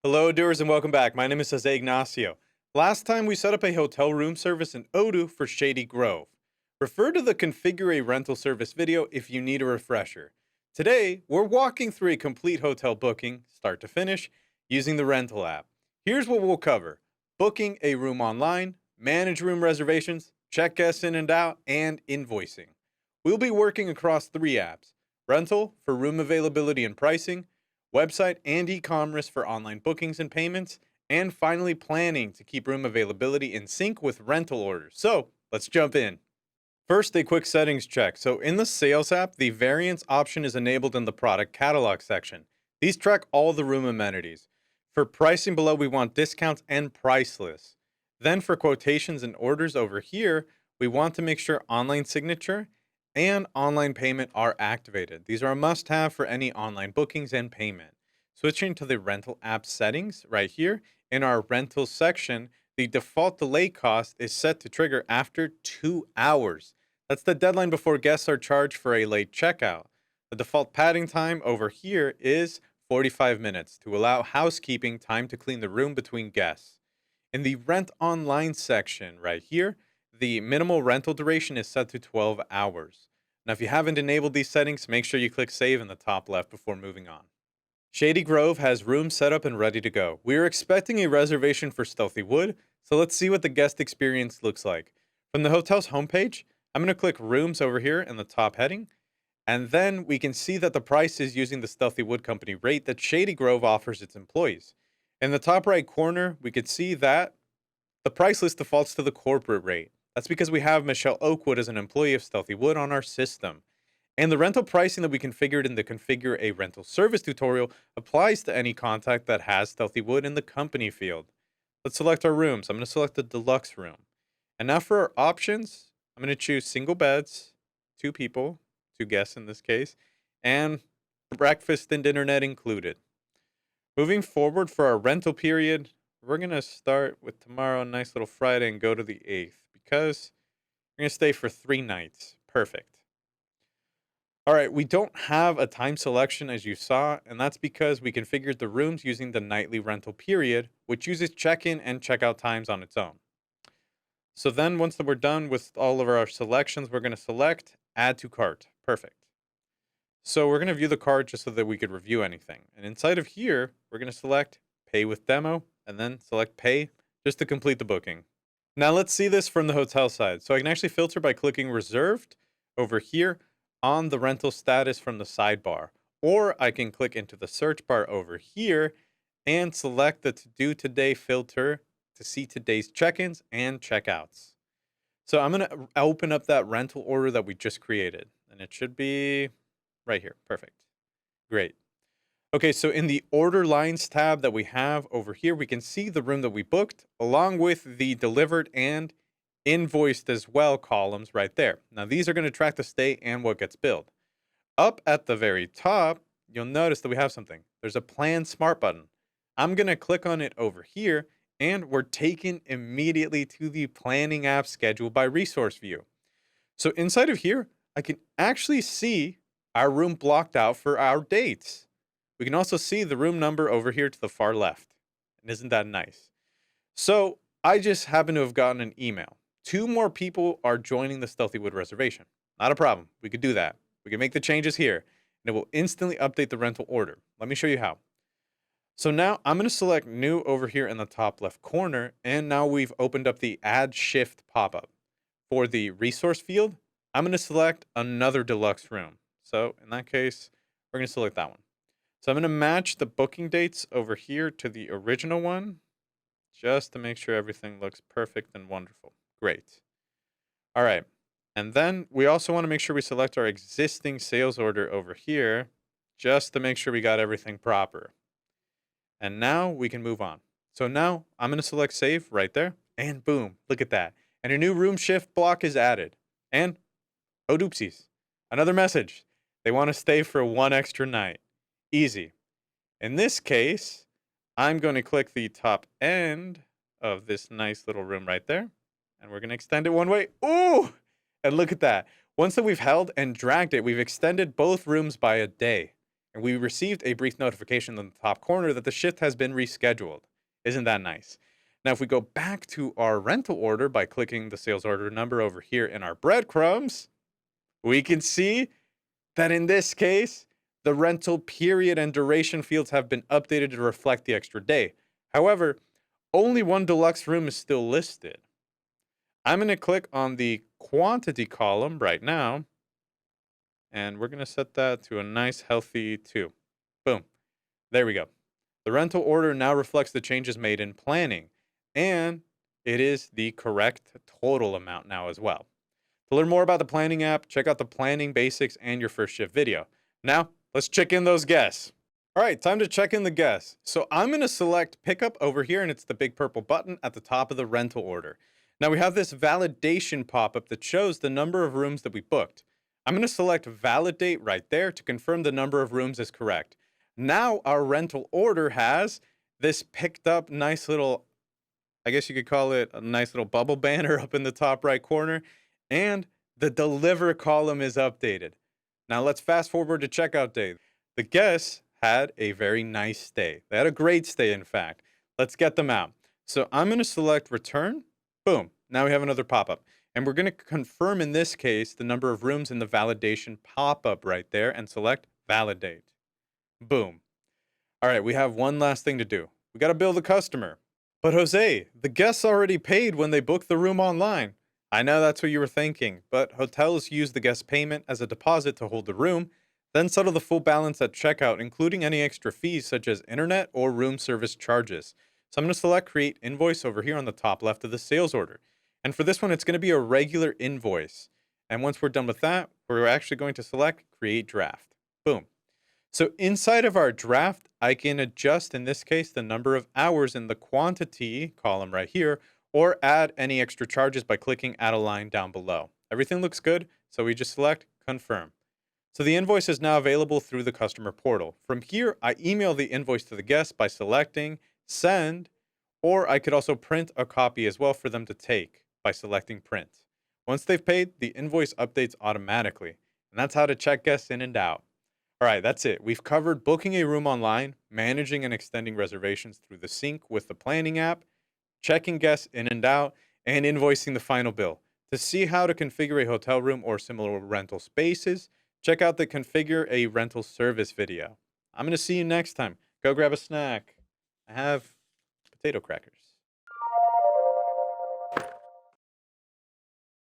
Hello, doers, and welcome back. My name is Jose Ignacio. Last time we set up a hotel room service in Odoo for Shady Grove. Refer to the Configure a Rental Service video if you need a refresher. Today, we're walking through a complete hotel booking, start to finish, using the rental app. Here's what we'll cover: booking a room online, manage room reservations, check guests in and out, and invoicing. We'll be working across three apps: rental for room availability and pricing, website and e-commerce for online bookings and payments, and finally planning to keep room availability in sync with rental orders. So let's jump in. First, a quick settings check. So in the sales app, the variants option is enabled in the product catalog section. These track all the room amenities. For pricing below, we want discounts and price lists. Then for quotations and orders over here, we want to make sure online signature and online payment are activated. These are a must have for any online bookings and payment. Switching to the rental app settings right here, in our rental section, the default delay cost is set to trigger after 2 hours. That's the deadline before guests are charged for a late checkout. The default padding time over here is 45 minutes to allow housekeeping time to clean the room between guests. In the rent online section right here, the minimal rental duration is set to 12 hours. Now, if you haven't enabled these settings, make sure you click save in the top left before moving on. Shady Grove has rooms set up and ready to go. We are expecting a reservation for Stealthy Wood, so let's see what the guest experience looks like. From the hotel's homepage, I'm going to click Rooms over here in the top heading, and then we can see that the price is using the Stealthy Wood Company rate that Shady Grove offers its employees. In the top right corner, we could see that the price list defaults to the corporate rate. That's because we have Michelle Oakwood as an employee of Stealthy Wood on our system. And the rental pricing that we configured in the Configure a Rental Service tutorial applies to any contact that has Stealthy Wood in the company field. Let's select our rooms. I'm going to select the deluxe room. And now for our options, I'm going to choose single beds, 2 people, 2 guests in this case, and breakfast and internet included. Moving forward for our rental period, we're going to start with tomorrow, nice little Friday, and go to the 8th because we're going to stay for 3 nights. Perfect. All right, we don't have a time selection as you saw, and that's because we configured the rooms using the nightly rental period, which uses check-in and check-out times on its own. So then once that we're done with all of our selections, we're going to select add to cart. Perfect. So we're going to view the cart just so that we could review anything. And inside of here, we're going to select pay with demo and then select pay just to complete the booking. Now let's see this from the hotel side. So I can actually filter by clicking reserved over here on the rental status from the sidebar, or I can click into the search bar over here and select the to do today filter to see today's check-ins and checkouts. So I'm going to open up that rental order that we just created, and it should be right here. Perfect. Great. Okay, so in the order lines tab that we have over here, we can see the room that we booked along with the delivered and invoiced as well columns right there. Now, these are going to track the stay and what gets billed. Up at the very top, you'll notice that we have something. There's a Plan Smart button. I'm going to click on it over here, and we're taken immediately to the planning app schedule by resource view. So inside of here, I can actually see our room blocked out for our dates. We can also see the room number over here to the far left. And isn't that nice? So I just happen to have gotten an email. 2 more people are joining the Stealthy Wood reservation. Not a problem. We could do that. We can make the changes here, and it will instantly update the rental order. Let me show you how. So now I'm going to select new over here in the top left corner, and now we've opened up the add shift pop-up. For the resource field, I'm going to select another deluxe room. So in that case, we're going to select that one. So I'm going to match the booking dates over here to the original one, just to make sure everything looks perfect and wonderful. Great. All right. And then we also want to make sure we select our existing sales order over here, just to make sure we got everything proper. And now we can move on. So now I'm going to select save right there, and boom, look at that. And a new room shift block is added. And, oh doopsies, another message. They want to stay for 1 extra night. Easy. In this case, I'm going to click the top end of this nice little room right there, and we're going to extend it 1 way. Ooh! And look at that. Once that we've held and dragged it, we've extended both rooms by a day. and we received a brief notification in the top corner that the shift has been rescheduled. Isn't that nice? Now, if we go back to our rental order by clicking the sales order number over here in our breadcrumbs, we can see that in this case, the rental period and duration fields have been updated to reflect the extra day. However, only one deluxe room is still listed. I'm going to click on the quantity column right now, and we're going to set that to a nice healthy 2. Boom. There we go. The rental order now reflects the changes made in planning, and it is the correct total amount now as well. To learn more about the planning app, check out the planning basics and your first shift video. Now, let's check in those guests. All right, time to check in the guests. So I'm going to select pickup over here, and it's the big purple button at the top of the rental order. Now we have this validation pop-up that shows the number of rooms that we booked. I'm going to select validate right there to confirm the number of rooms is correct. Now our rental order has this picked up nice little, I guess you could call it a nice little bubble banner up in the top right corner, and the deliver column is updated. Now let's fast forward to checkout day. The guests had a very nice stay. They had a great stay, in fact. Let's get them out. So I'm going to select return. Boom. Now we have another pop-up. And we're going to confirm, in this case, the number of rooms in the validation pop-up right there and select validate. Boom. All right, we have one last thing to do. We got to bill the customer. But Jose, the guests already paid when they booked the room online. I know that's what you were thinking, but hotels use the guest payment as a deposit to hold the room, then settle the full balance at checkout, including any extra fees such as internet or room service charges. So I'm going to select create invoice over here on the top left of the sales order. And for this one, it's going to be a regular invoice. And once we're done with that, we're actually going to select create draft. Boom. So inside of our draft, I can adjust, in this case, the number of hours in the quantity column right here, or add any extra charges by clicking add a line down below. Everything looks good, so we just select confirm. So the invoice is now available through the customer portal. From here, I email the invoice to the guest by selecting send, or I could also print a copy as well for them to take by selecting print. Once they've paid, the invoice updates automatically. And that's how to check guests in and out. All right, that's it. We've covered booking a room online, managing and extending reservations through the sync with the planning app, checking guests in and out, and invoicing the final bill. To see how to configure a hotel room or similar rental spaces, check out the Configure a Rental Service video. I'm going to see you next time. Go grab a snack. I have potato crackers.